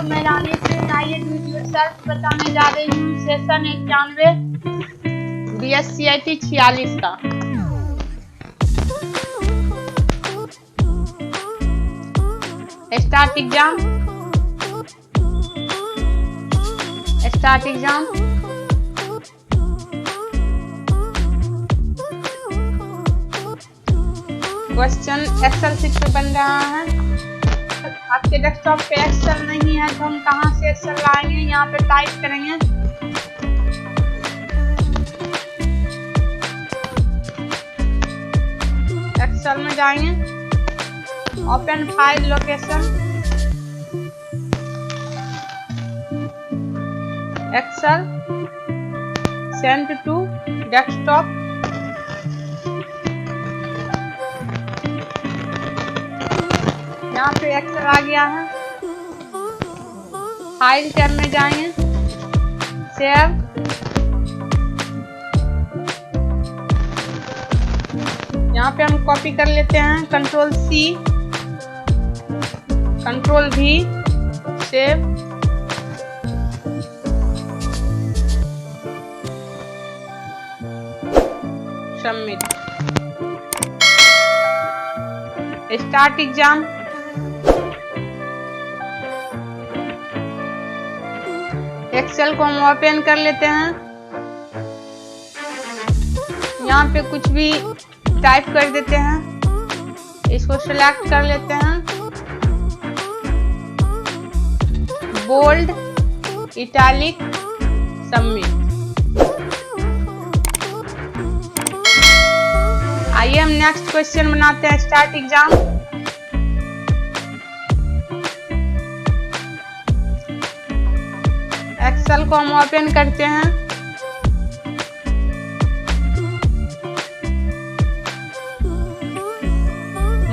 मैं रानी से video search बताने जा रही हूँ सेशन 91 BS-Cit 46 का। Start exam question excel sheet पे बन रहा है। आपके डेस्कटॉप पे एक्सेल नहीं है तो हम कहाँ से एक्सेल लाएंगे। यहाँ पे टाइप करेंगे एक्सेल में जाएंगे, open file location, excel, send to desktop. यहाँ पे एक्सेल आ गया है। फाइल टैब में जाएंगे, सेव, यहाँ पे हम कॉपी कर लेते हैं, Ctrl+C, Ctrl+V, save. Submit. Start exam excel को हम ओपन कर लेते हैं। यहाँ पे कुछ भी टाइप कर देते हैं, इसको सिलेक्ट कर लेते हैं, बोल्ड, इटैलिक, सबमिट। आइए हम नेक्स्ट क्वेश्चन बनाते हैं। स्टार्ट एग्जाम एक्सेल को हम ओपन करते हैं,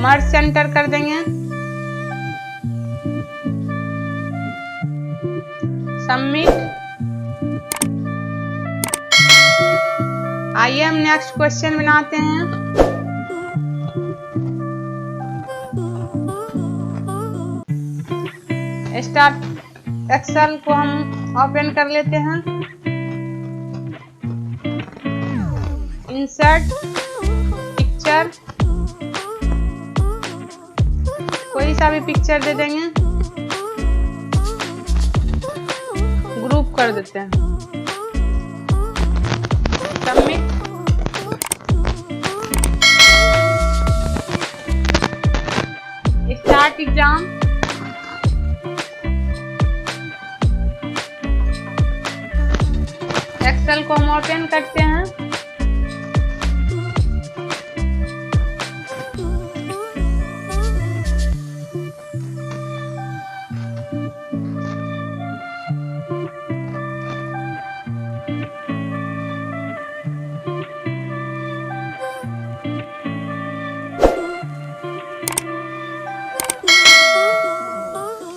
मर्ज सेंटर कर देंगे, सबमिट। आइए हम नेक्स्ट क्वेश्चन बनाते हैं। स्टार्ट एक्सेल को हम ओपन कर लेते हैं, इंसर्ट पिक्चर, कोई सा भी पिक्चर दे देंगे, ग्रुप कर देते हैं, सबमिट। स्टार्ट एग्जाम एक्सेल को हम ओपन करते हैं,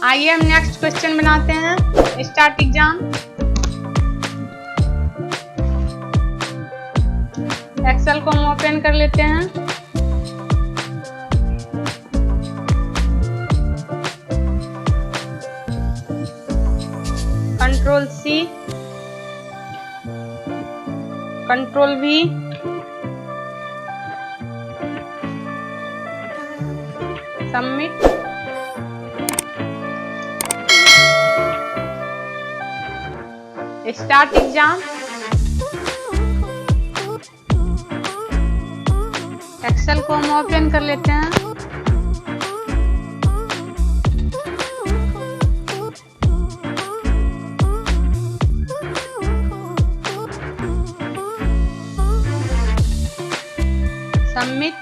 आइए हम नेक्स्ट क्वेश्चन बनाते हैं। स्टार्ट एग्जाम एक्सेल को हम ओपन कर लेते हैं, Ctrl+C, Ctrl+V, submit. Start exam excel को हम ओपन कर लेते हैं, सबमिट।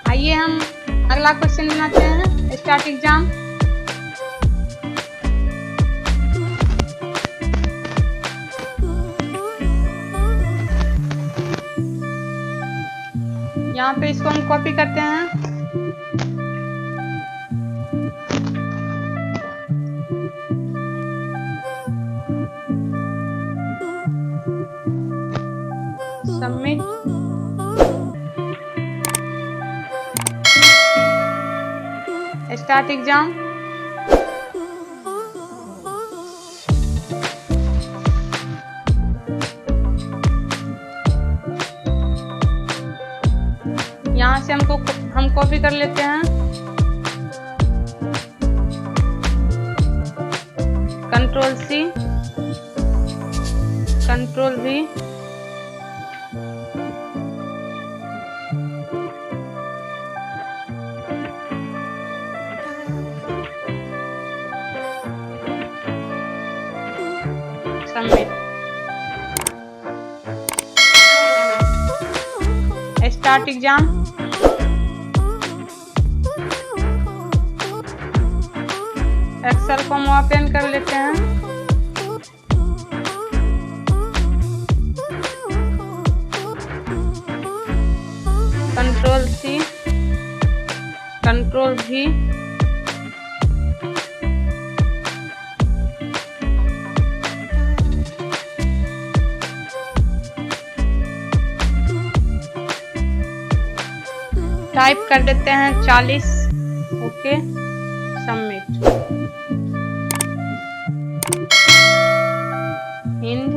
आइए हम अगला क्वेश्चन बनाते हैं। स्टार्ट एग्जाम यहाँ पे इसको हम कॉपी करते हैं, सबमिट। Start exam. यहाँ से हम कॉपी कर लेते हैं, control C, control V, submit. Start exam. Excel को हम ओपन कर लेते हैं, control C, control V, type कर देते हैं 40। Okay, submit. हिंद